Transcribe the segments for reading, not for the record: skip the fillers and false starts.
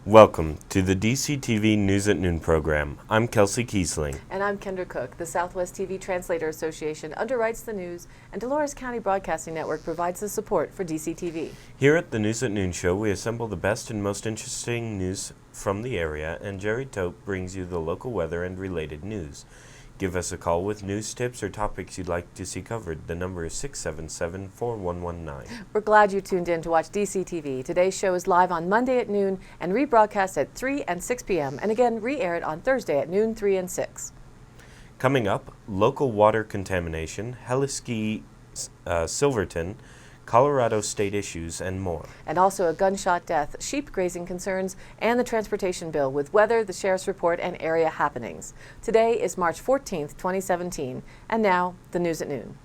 Welcome to the DCTV News at Noon program. I'm Kelsey Kiesling. And I'm Kendra Cook. The Southwest TV Translator Association underwrites the news, and Dolores County Broadcasting Network provides the support for DCTV. Here at the News at Noon show, we assemble the best and most interesting news from the area, and Jerry Tope brings you the local weather and related news. Give us a call with news tips or topics you'd like to see covered. The number is 677-4119. We're glad you tuned in to watch DCTV. Today's show is live on Monday at noon and rebroadcast at 3 and 6 p.m. and again re-aired on Thursday at noon, 3 and 6. Coming up, local water contamination, Heliski, Silverton, Colorado state issues, and more. And also a gunshot death, sheep grazing concerns, and the transportation bill with weather, the sheriff's report, and area happenings. Today is March 14th, 2017. And now, the news at noon.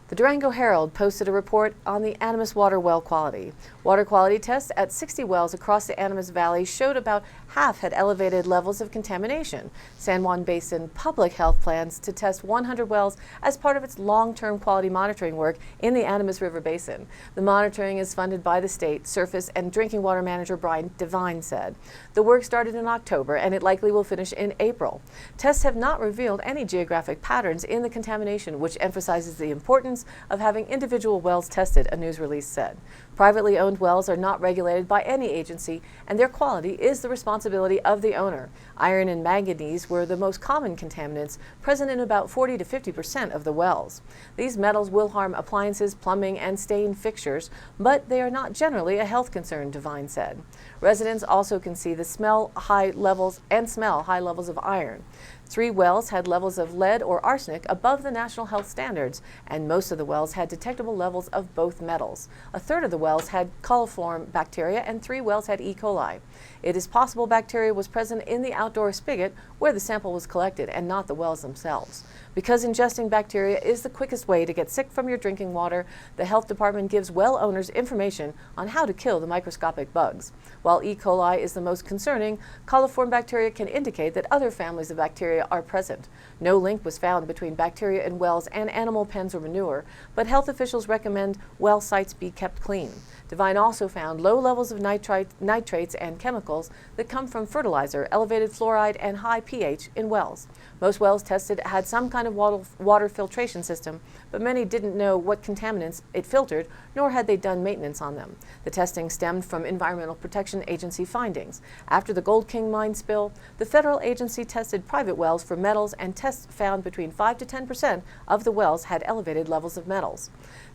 The Durango Herald posted a report on the Animas water well quality. Water quality tests at 60 wells across the Animas Valley showed about half had elevated levels of contamination. San Juan Basin Public Health plans to test 100 wells as part of its long-term quality monitoring work in the Animas River Basin. The monitoring is funded by the state, Surface and Drinking Water Manager Brian Devine said. The work started in October and it likely will finish in April. Tests have not revealed any geographic patterns in the contamination, which emphasizes the importance of having individual wells tested, a news release said. Privately owned wells are not regulated by any agency, and their quality is the responsibility of the owner. Iron and manganese were the most common contaminants, present in about 40 to 50% of the wells. These metals will harm appliances, plumbing, and stain fixtures, but they are not generally a health concern, Devine said. Residents also can see the smell high levels of iron. 3 wells had levels of lead or arsenic above the national health standards, and most of the wells had detectable levels of both metals. A third of the wells had coliform bacteria, and 3 wells had E. coli. It is possible bacteria was present in the outdoor spigot where the sample was collected and not the wells themselves. Because ingesting bacteria is the quickest way to get sick from your drinking water, the health department gives well owners information on how to kill the microscopic bugs. While E. coli is the most concerning, coliform bacteria can indicate that other families of bacteria are present. No link was found between bacteria in wells and animal pens or manure, but health officials recommend well sites be kept clean. Devine also found low levels of nitrates and chemicals that come from fertilizer, elevated fluoride, and high pH in wells. Most wells tested had some kind of water filtration system, but many didn't know what contaminants it filtered, nor had they done maintenance on them. The testing stemmed from Environmental Protection Agency findings. After the Gold King mine spill, the federal agency tested private wells for metals, and tests found between 5 to 10% of the wells had elevated levels of metals.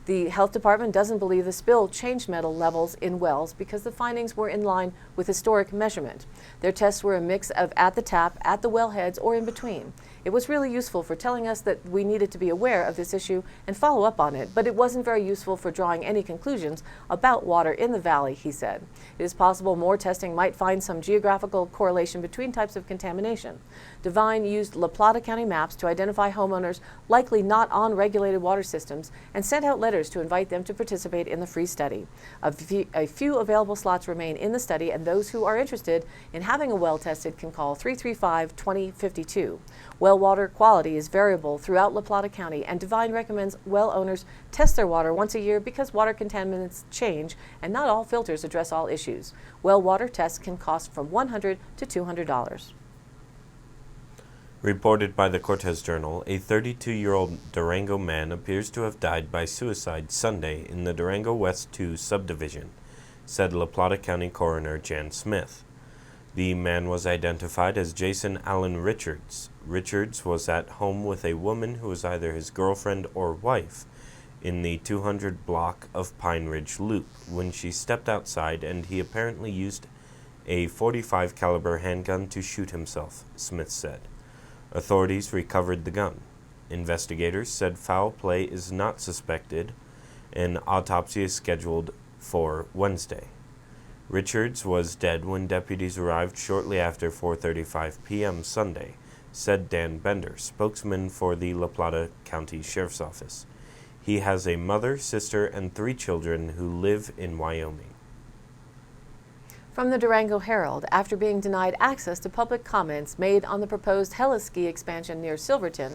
The health department doesn't believe the spill changed metal levels in wells because the findings were in line with historic measurement. Their tests were a mix of at the tap, at the wellheads, or in between. It was really useful for telling us that we needed to be aware of this issue and follow up on it, but it wasn't very useful for drawing any conclusions about water in the valley, he said. It is possible more testing might find some geographical correlation between types of contamination. Devine used La Plata County maps to identify homeowners likely not on regulated water systems and sent out letters to invite them to participate in the free study. A few available slots remain in the study, and those who are interested in having a well tested can call 335-2052. Well water quality is variable throughout La Plata County, and Devine recommends well owners test their water once a year because water contaminants change and not all filters address all issues. Well water tests can cost from $100 to $200. Reported by the Cortez Journal, a 32-year-old Durango man appears to have died by suicide Sunday in the Durango West 2 subdivision, said La Plata County Coroner Jan Smith. The man was identified as Jason Allen Richards. Richards was at home with a woman who was either his girlfriend or wife in the 200 block of Pine Ridge Loop when she stepped outside, and he apparently used a .45 caliber handgun to shoot himself, Smith said. Authorities recovered the gun. Investigators said foul play is not suspected. An autopsy is scheduled for Wednesday. Richards was dead when deputies arrived shortly after 4:35 p.m. Sunday, said Dan Bender, spokesman for the La Plata County Sheriff's Office. He has a mother, sister, and 3 children who live in Wyoming. From the Durango Herald, after being denied access to public comments made on the proposed heliski expansion near Silverton,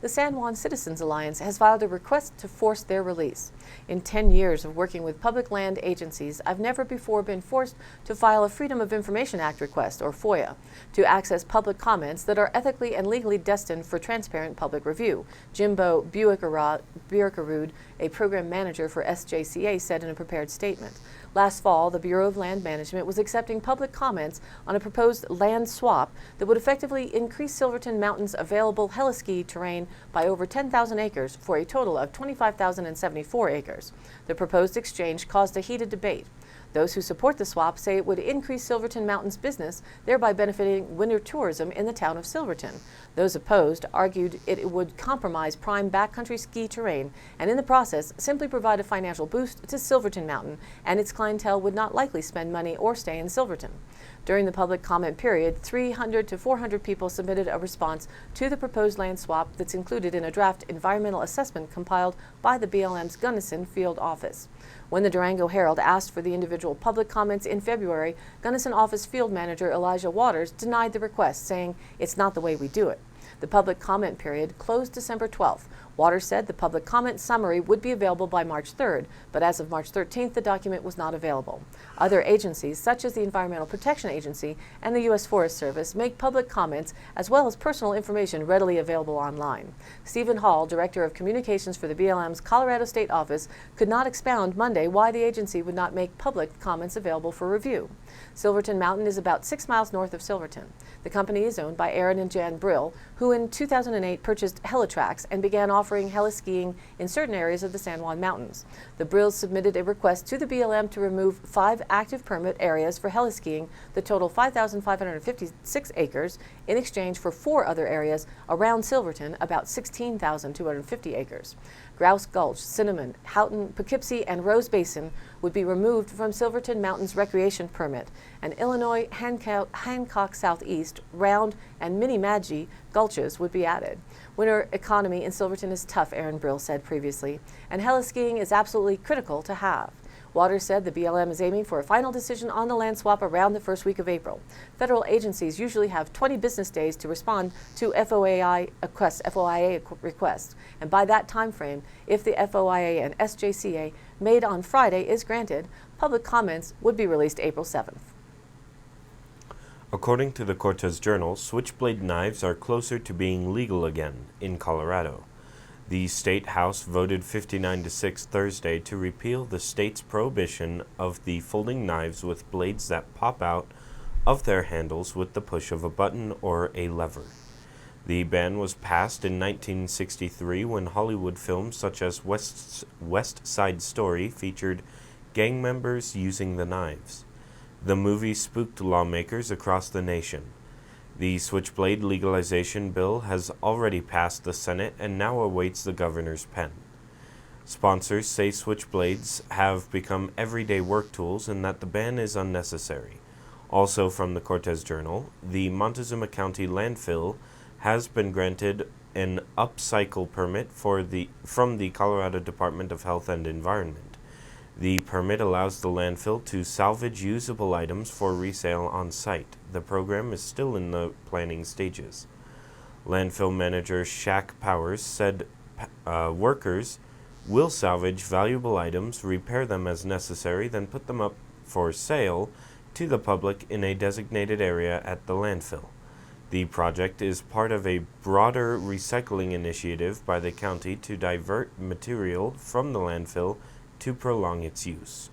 the San Juan Citizens Alliance has filed a request to force their release. In 10 years of working with public land agencies, I've never before been forced to file a Freedom of Information Act request, or FOIA, to access public comments that are ethically and legally destined for transparent public review, Jimbo Buikarud, a program manager for SJCA, said in a prepared statement. Last fall, the Bureau of Land Management was accepting public comments on a proposed land swap that would effectively increase Silverton Mountain's available heliski terrain by over 10,000 acres for a total of 25,074 acres. The proposed exchange caused a heated debate. Those who support the swap say it would increase Silverton Mountain's business, thereby benefiting winter tourism in the town of Silverton. Those opposed argued it would compromise prime backcountry ski terrain and in the process simply provide a financial boost to Silverton Mountain, and its clientele would not likely spend money or stay in Silverton. During the public comment period, 300 to 400 people submitted a response to the proposed land swap that's included in a draft environmental assessment compiled by the BLM's Gunnison field office. When the Durango Herald asked for the individual public comments in February, Gunnison office field manager Elijah Waters denied the request, saying, "It's not the way we do it." The public comment period closed December 12th. Waters said the public comment summary would be available by March 3rd, but as of March 13th, the document was not available. Other agencies, such as the Environmental Protection Agency and the U.S. Forest Service, make public comments as well as personal information readily available online. Stephen Hall, Director of Communications for the BLM's Colorado State Office, could not expound Monday why the agency would not make public comments available for review. Silverton Mountain is about 6 miles north of Silverton. The company is owned by Aaron and Jan Brill, who in 2008 purchased Helitrax and began offering heliskiing in certain areas of the San Juan Mountains. The Brills submitted a request to the BLM to remove 5 active permit areas for heliskiing that total 5,556 acres in exchange for 4 other areas around Silverton, about 16,250 acres. Grouse Gulch, Cinnamon, Houghton, Poughkeepsie, and Rose Basin would be removed from Silverton Mountain's recreation permit, and Illinois, Hancock Southeast, Round, and Minnie-Magee gulches would be added. Winter economy in Silverton is tough, Aaron Brill said previously, and heliskiing is absolutely critical to have. Waters said the BLM is aiming for a final decision on the land swap around the first week of April. Federal agencies usually have 20 business days to respond to FOIA requests, and by that time frame, if the FOIA and SJCA made on Friday is granted, public comments would be released April 7th. According to the Cortez Journal, switchblade knives are closer to being legal again in Colorado. The State House voted 59-6 Thursday to repeal the state's prohibition of the folding knives with blades that pop out of their handles with the push of a button or a lever. The ban was passed in 1963 when Hollywood films such as West Side Story featured gang members using the knives. The movie spooked lawmakers across the nation. The switchblade legalization bill has already passed the Senate and now awaits the governor's pen. Sponsors say switchblades have become everyday work tools and that the ban is unnecessary. Also from the Cortez Journal, the Montezuma County landfill has been granted an upcycle permit from the Colorado Department of Health and Environment. The permit allows the landfill to salvage usable items for resale on site. The program is still in the planning stages. Landfill manager Shaq Powers said workers will salvage valuable items, repair them as necessary, then put them up for sale to the public in a designated area at the landfill. The project is part of a broader recycling initiative by the county to divert material from the landfill to prolong its use.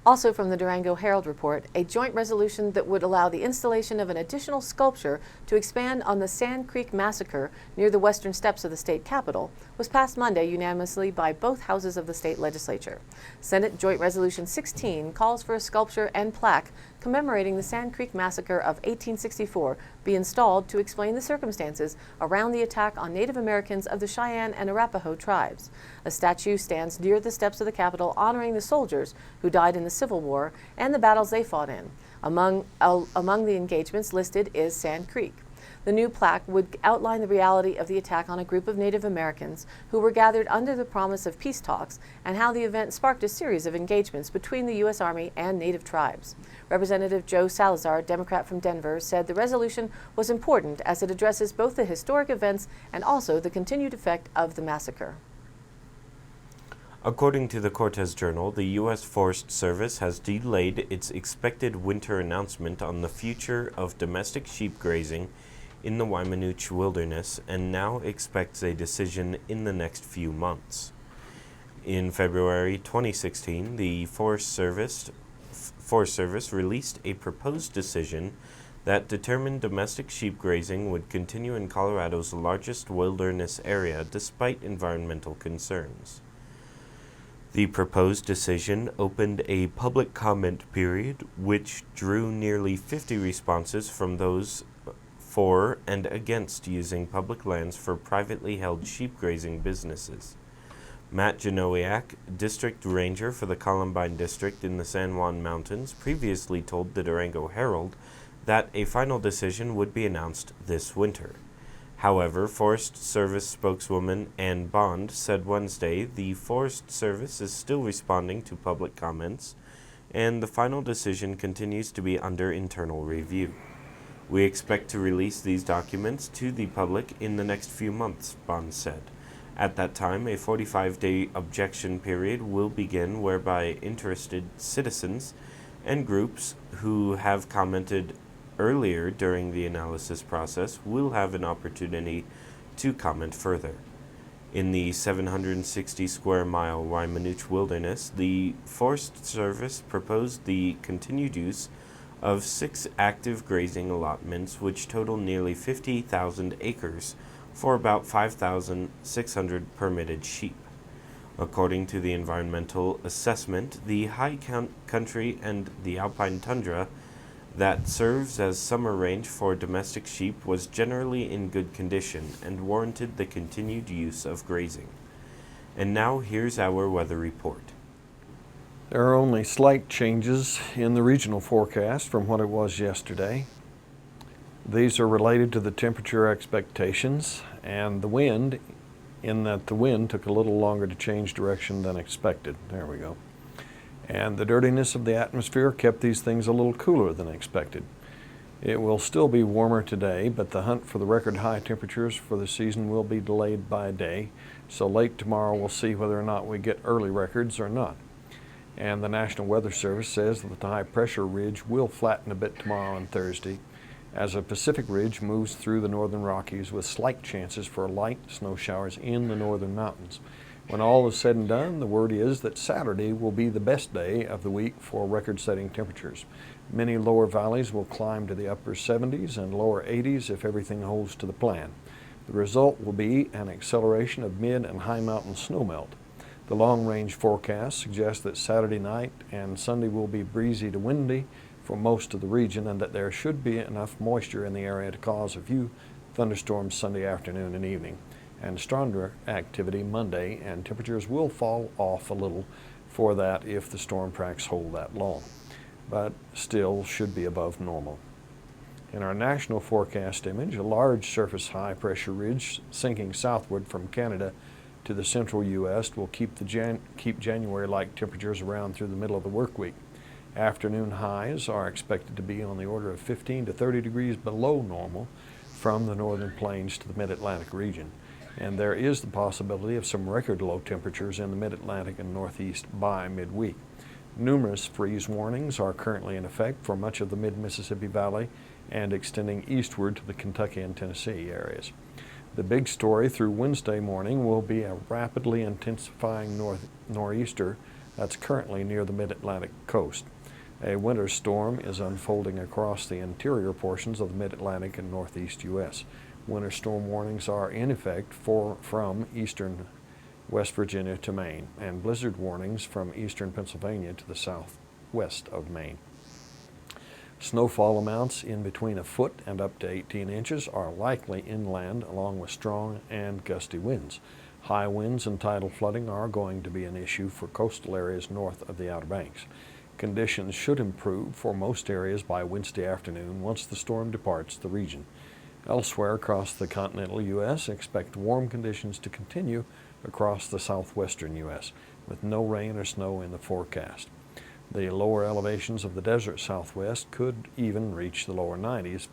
Also from the Durango Herald report, a joint resolution that would allow the installation of an additional sculpture to expand on the Sand Creek Massacre near the western steps of the state capitol was passed Monday unanimously by both houses of the state legislature. Senate Joint Resolution 16 calls for a sculpture and plaque commemorating the Sand Creek Massacre of 1864 be installed to explain the circumstances around the attack on Native Americans of the Cheyenne and Arapaho tribes. A statue stands near the steps of the Capitol honoring the soldiers who died in the Civil War and the battles they fought in. Among the engagements listed is Sand Creek. The new plaque would outline the reality of the attack on a group of Native Americans who were gathered under the promise of peace talks and how the event sparked a series of engagements between the U.S. Army and Native tribes. Representative Joe Salazar, Democrat from Denver, said the resolution was important as it addresses both the historic events and also the continued effect of the massacre. According to the Cortez Journal, the U.S. Forest Service has delayed its expected winter announcement on the future of domestic sheep grazing in the Waimanooch Wilderness and now expects a decision in the next few months. In February 2016, the Forest Service released a proposed decision that determined domestic sheep grazing would continue in Colorado's largest wilderness area despite environmental concerns. The proposed decision opened a public comment period, which drew nearly 50 responses from those for and against using public lands for privately held sheep grazing businesses. Matt Janowiak, district ranger for the Columbine District in the San Juan Mountains, previously told the Durango Herald that a final decision would be announced this winter. However, Forest Service spokeswoman Ann Bond said Wednesday the Forest Service is still responding to public comments, and the final decision continues to be under internal review. We expect to release these documents to the public in the next few months, Bond said. At that time, a 45-day objection period will begin whereby interested citizens and groups who have commented earlier during the analysis process will have an opportunity to comment further. In the 760 square mile Waimanooch Wilderness, the Forest Service proposed the continued use of 6 active grazing allotments which total nearly 50,000 acres for about 5,600 permitted sheep. According to the environmental assessment, the high country and the alpine tundra that serves as summer range for domestic sheep was generally in good condition and warranted the continued use of grazing. And now here's our weather report. There are only slight changes in the regional forecast from what it was yesterday. These are related to the temperature expectations and the wind, in that the wind took a little longer to change direction than expected. There we go. And the dirtiness of the atmosphere kept these things a little cooler than expected. It will still be warmer today, but the hunt for the record high temperatures for the season will be delayed by a day, so late tomorrow we'll see whether or not we get early records or not. And the National Weather Service says that the high pressure ridge will flatten a bit tomorrow and Thursday as a Pacific ridge moves through the northern Rockies with slight chances for light snow showers in the northern mountains. When all is said and done, the word is that Saturday will be the best day of the week for record-setting temperatures. Many lower valleys will climb to the upper 70s and lower 80s if everything holds to the plan. The result will be an acceleration of mid and high mountain snowmelt. The long-range forecast suggests that Saturday night and Sunday will be breezy to windy for most of the region and that there should be enough moisture in the area to cause a few thunderstorms Sunday afternoon and evening, and stronger activity Monday, and temperatures will fall off a little for that if the storm tracks hold that long, but still should be above normal. In our national forecast image, a large surface high pressure ridge sinking southward from Canada to the central U.S. will keep January-like temperatures around through the middle of the work week. Afternoon highs are expected to be on the order of 15 to 30 degrees below normal from the northern plains to the mid-Atlantic region. And there is the possibility of some record low temperatures in the mid-Atlantic and Northeast by midweek. Numerous freeze warnings are currently in effect for much of the mid-Mississippi Valley and extending eastward to the Kentucky and Tennessee areas. The big story through Wednesday morning will be a rapidly intensifying nor'easter that's currently near the mid-Atlantic coast. A winter storm is unfolding across the interior portions of the mid-Atlantic and Northeast U.S. Winter storm warnings are in effect from eastern West Virginia to Maine, and blizzard warnings from eastern Pennsylvania to the southwest of Maine. Snowfall amounts in between a foot and up to 18 inches are likely inland, along with strong and gusty winds. High winds and tidal flooding are going to be an issue for coastal areas north of the Outer Banks. Conditions should improve for most areas by Wednesday afternoon once the storm departs the region. Elsewhere across the continental U.S., expect warm conditions to continue across the southwestern U.S., with no rain or snow in the forecast. The lower elevations of the desert southwest could even reach the lower 90s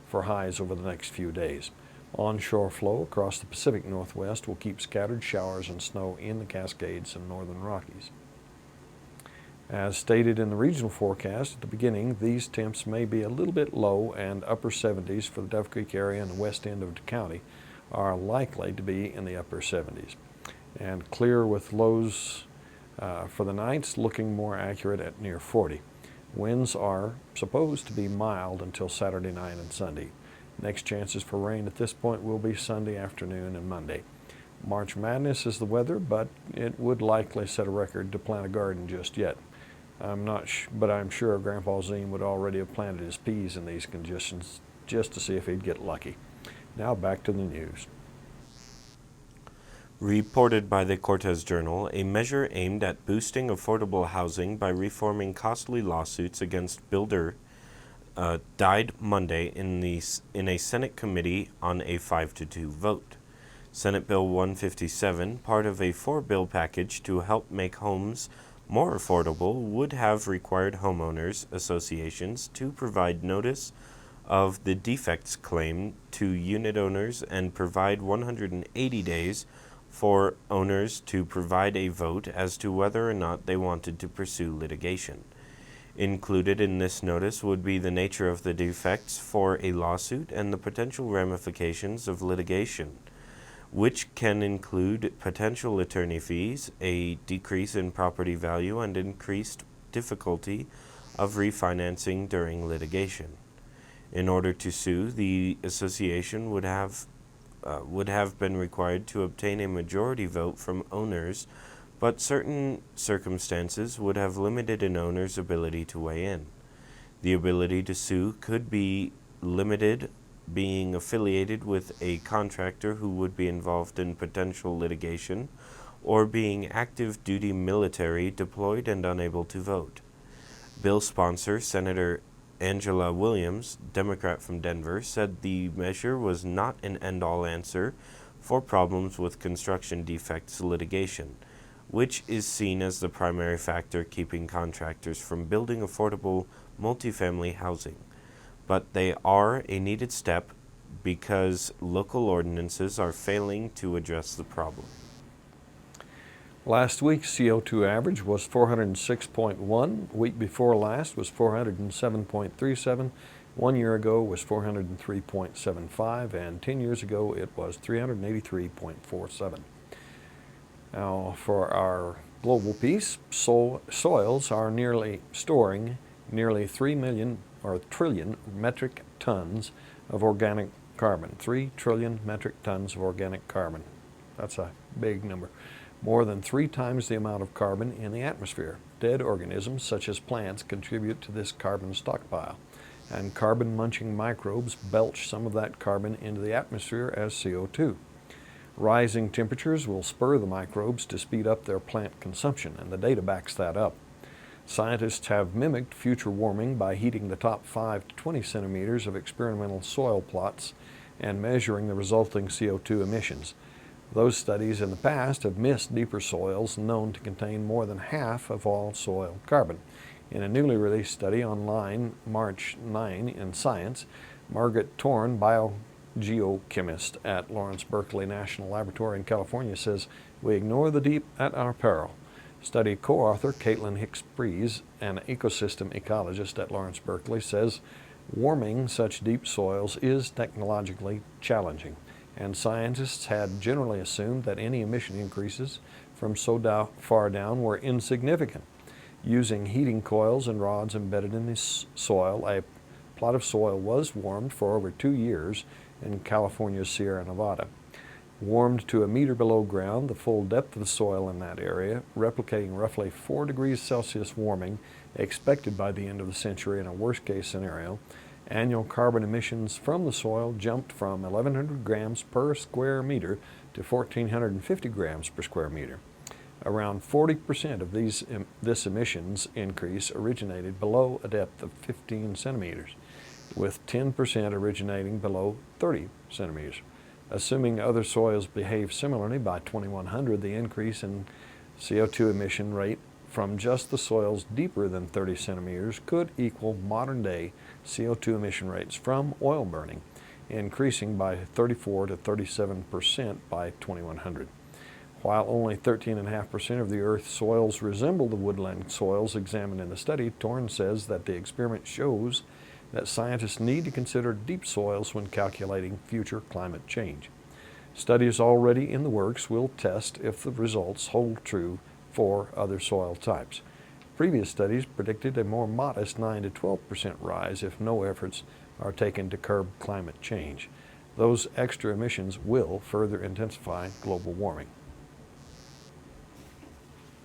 for highs over the next few days. Onshore flow across the Pacific Northwest will keep scattered showers and snow in the Cascades and northern Rockies. As stated in the regional forecast at the beginning, these temps may be a little bit low, and upper 70s for the Dove Creek area and the west end of the county are likely to be in the upper 70s. And clear with lows for the nights looking more accurate at near 40. Winds are supposed to be mild until Saturday night and Sunday. Next chances for rain at this point will be Sunday afternoon and Monday. March Madness is the weather, but it would likely set a record to plant a garden just yet. But I'm sure Grandpa Zine would already have planted his peas in these conditions just to see if he'd get lucky. Now back to the news. Reported by the Cortez Journal, a measure aimed at boosting affordable housing by reforming costly lawsuits against builder died Monday in a Senate committee on a 5-2 vote. Senate Bill 157, part of a four-bill package to help make homes more affordable, would have required homeowners associations to provide notice of the defects claim to unit owners and provide 180 days for owners to provide a vote as to whether or not they wanted to pursue litigation. Included in this notice would be the nature of the defects for a lawsuit and the potential ramifications of litigation, which can include potential attorney fees, a decrease in property value, and increased difficulty of refinancing during litigation. In order to sue, the association would have been required to obtain a majority vote from owners, but certain circumstances would have limited an owner's ability to weigh in. The ability to sue could be limited being affiliated with a contractor who would be involved in potential litigation, or being active duty military deployed and unable to vote. Bill sponsor, Senator Angela Williams, Democrat from Denver, said the measure was not an end-all answer for problems with construction defects litigation, which is seen as the primary factor keeping contractors from building affordable multifamily housing. But they are a needed step because local ordinances are failing to address the problem. Last week's CO2 average was 406.1. Week before last was 407.37. 1 year ago was 403.75, and 10 years ago it was 383.47. Now, for our global piece, soils are storing nearly 3 trillion metric tons of organic carbon. 3 trillion metric tons of organic carbon. That's a big number. More than 3 times the amount of carbon in the atmosphere. Dead organisms, such as plants, contribute to this carbon stockpile, and carbon-munching microbes belch some of that carbon into the atmosphere as CO2. Rising temperatures will spur the microbes to speed up their plant consumption, and the data backs that up. Scientists have mimicked future warming by heating the top 5 to 20 centimeters of experimental soil plots and measuring the resulting CO2 emissions. Those studies in the past have missed deeper soils known to contain more than half of all soil carbon. In a newly released study online March 9 in Science, Margaret Torn, biogeochemist at Lawrence Berkeley National Laboratory in California, says, "We ignore the deep at our peril." Study co-author Caitlin Hicks-Breeze, an ecosystem ecologist at Lawrence Berkeley, says warming such deep soils is technologically challenging, and scientists had generally assumed that any emission increases from so far down were insignificant. Using heating coils and rods embedded in the soil, a plot of soil was warmed for over 2 years in California's Sierra Nevada. Warmed to a meter below ground, the full depth of the soil in that area, replicating roughly 4 degrees Celsius warming expected by the end of the century in a worst-case scenario, annual carbon emissions from the soil jumped from 1,100 grams per square meter to 1,450 grams per square meter. Around 40% of this emissions increase originated below a depth of 15 centimeters, with 10% originating below 30 centimeters. Assuming other soils behave similarly, by 2100, the increase in CO2 emission rate from just the soils deeper than 30 centimeters could equal modern-day CO2 emission rates from oil burning, increasing by 34 to 37% by 2100. While only 13.5% of the Earth's soils resemble the woodland soils examined in the study, Torn says that the experiment shows that scientists need to consider deep soils when calculating future climate change. Studies already in the works will test if the results hold true for other soil types. Previous studies predicted a more modest 9 to 12% rise if no efforts are taken to curb climate change. Those extra emissions will further intensify global warming.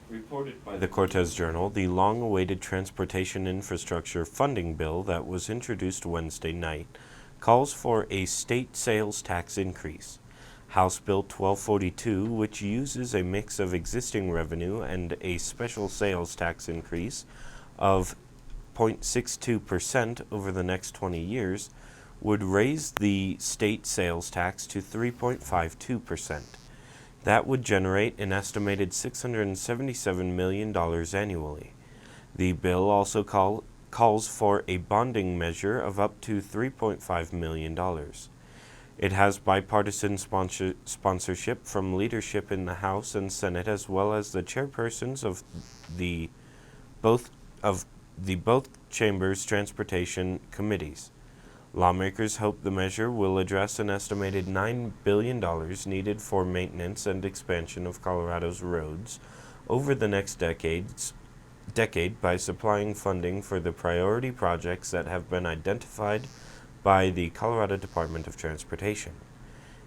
Reported by the Cortez Journal, the long-awaited transportation infrastructure funding bill that was introduced Wednesday night calls for a state sales tax increase. House Bill 1242, which uses a mix of existing revenue and a special sales tax increase of 0.62% over the next 20 years, would raise the state sales tax to 3.52%. That would generate an estimated $677 million annually. The bill also calls for a bonding measure of up to $3.5 million. It has bipartisan sponsorship from leadership in the House and Senate, as well as the chairpersons of both chambers' transportation committees. Lawmakers hope the measure will address an estimated $9 billion needed for maintenance and expansion of Colorado's roads over the next decade by supplying funding for the priority projects that have been identified by the Colorado Department of Transportation.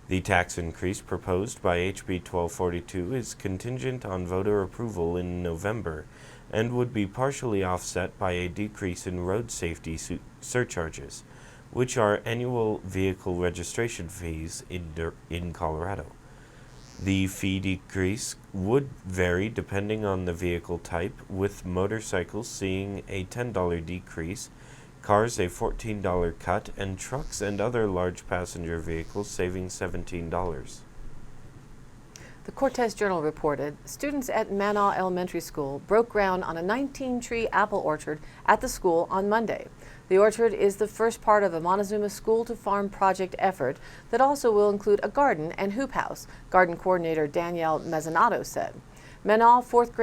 The tax increase proposed by HB 1242 is contingent on voter approval in November and would be partially offset by a decrease in road safety surcharges, which are annual vehicle registration fees in Colorado. The fee decrease would vary depending on the vehicle type, with motorcycles seeing a $10 decrease, cars a $14 cut, and trucks and other large passenger vehicles saving $17. The Cortez Journal reported students at Manaw Elementary School broke ground on a 19-tree apple orchard at the school on Monday. The orchard is the first part of a Montezuma School to Farm project effort that also will include a garden and hoop house, garden coordinator Danielle Mezzanato said. Manaw fourth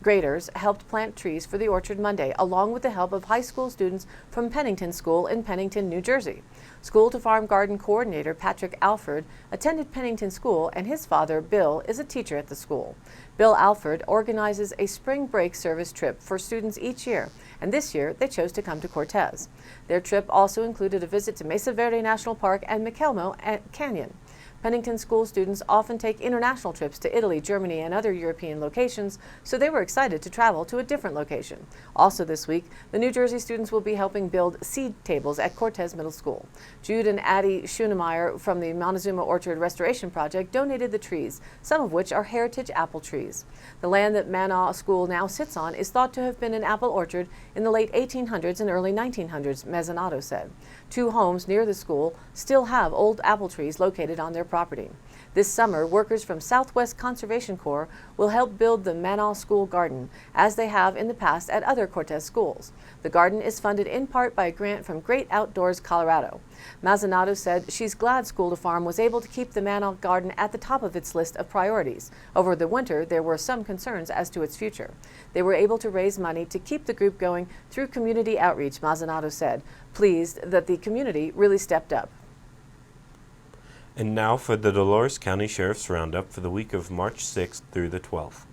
graders helped plant trees for the orchard Monday, along with the help of high school students from Pennington School in Pennington, New Jersey. School to Farm garden coordinator Patrick Alford attended Pennington School, and his father, Bill, is a teacher at the school. Bill Alford organizes a spring break service trip for students each year, and this year they chose to come to Cortez. Their trip also included a visit to Mesa Verde National Park and McElmo Canyon. Pennington School students often take international trips to Italy, Germany, and other European locations, so they were excited to travel to a different location. Also this week, the New Jersey students will be helping build seed tables at Cortez Middle School. Jude and Addie Schunemeyer from the Montezuma Orchard Restoration Project donated the trees, some of which are heritage apple trees. The land that Manaw School now sits on is thought to have been an apple orchard in the late 1800s and early 1900s, Mezzanato said. 2 homes near the school still have old apple trees located on their property. This summer, workers from Southwest Conservation Corps will help build the Manaw School Garden, as they have in the past at other Cortez schools. The garden is funded in part by a grant from Great Outdoors Colorado. Mezzanato said she's glad School to Farm was able to keep the Manaw Garden at the top of its list of priorities. Over the winter, there were some concerns as to its future. They were able to raise money to keep the group going through community outreach, Mezzanato said, pleased that the community really stepped up. And now for the Dolores County Sheriff's Roundup for the week of March 6th through the 12th.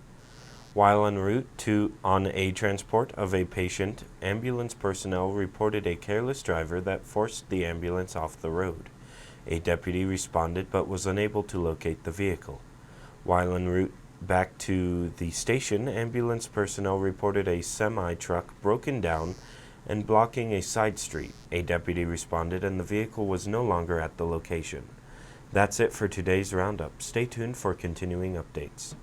While en route on a transport of a patient, ambulance personnel reported a careless driver that forced the ambulance off the road. A deputy responded but was unable to locate the vehicle. While en route back to the station, ambulance personnel reported a semi-truck broken down and blocking a side street. A deputy responded and the vehicle was no longer at the location. That's it for today's roundup. Stay tuned for continuing updates.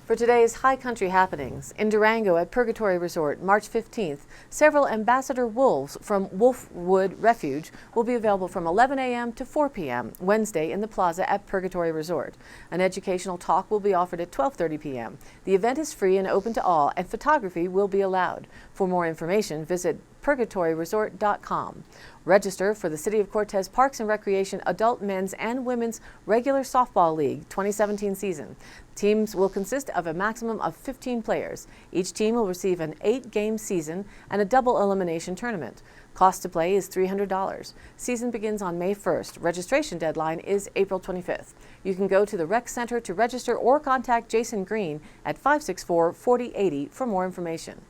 For today's High Country happenings, in Durango at Purgatory Resort, March 15th, several ambassador wolves from Wolfwood Refuge will be available from 11 a.m. to 4 p.m. Wednesday in the plaza at Purgatory Resort. An educational talk will be offered at 12:30 p.m. The event is free and open to all, and photography will be allowed. For more information, visit purgatoryresort.com. Register for the City of Cortez Parks and Recreation Adult Men's and Women's Regular Softball League 2017 season. Teams will consist of a maximum of 15 players. Each team will receive an 8-game season and a double elimination tournament. Cost to play is $300. Season begins on May 1st. Registration deadline is April 25th. You can go to the Rec Center to register or contact Jason Green at 564-4080 for more information.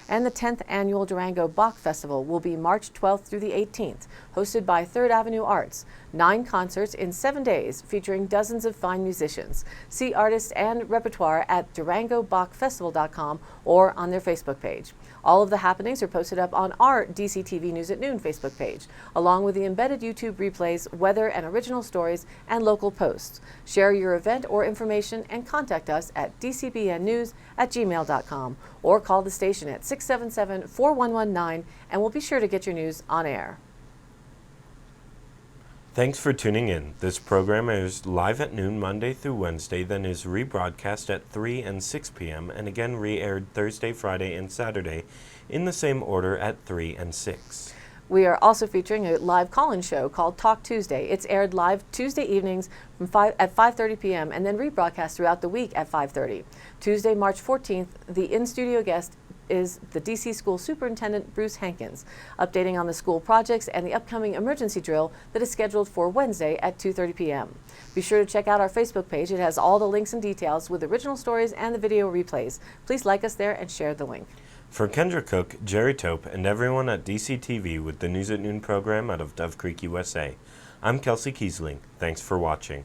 And the 10th Annual Durango Bach Festival will be March 12th through the 18th, hosted by Third Avenue Arts. 9 concerts in 7 days featuring dozens of fine musicians. See artists and repertoire at durangobachfestival.com or on their Facebook page. All of the happenings are posted up on our DCTV News at Noon Facebook page, along with the embedded YouTube replays, weather and original stories, and local posts. Share your event or information and contact us at dcbnnews@gmail.com or call the station at 677-4119 and we'll be sure to get your news on air. Thanks for tuning in. This program airs live at noon Monday through Wednesday, then is rebroadcast at 3 and 6 p.m. and again re-aired Thursday, Friday, and Saturday in the same order at 3 and 6. We are also featuring a live call-in show called Talk Tuesday. It's aired live Tuesday evenings at 5:30 p.m. and then rebroadcast throughout the week at 5:30. Tuesday, March 14th, the in-studio guest is the DC School Superintendent Bruce Hankins, updating on the school projects and the upcoming emergency drill that is scheduled for Wednesday at 2:30 p.m. Be sure to check out our Facebook page. It has all the links and details with original stories and the video replays. Please like us there and share the link. For Kendra Cook, Jerry Tope, and everyone at DCTV with the News at Noon program out of Dove Creek, USA, I'm Kelsey Kiesling. Thanks for watching.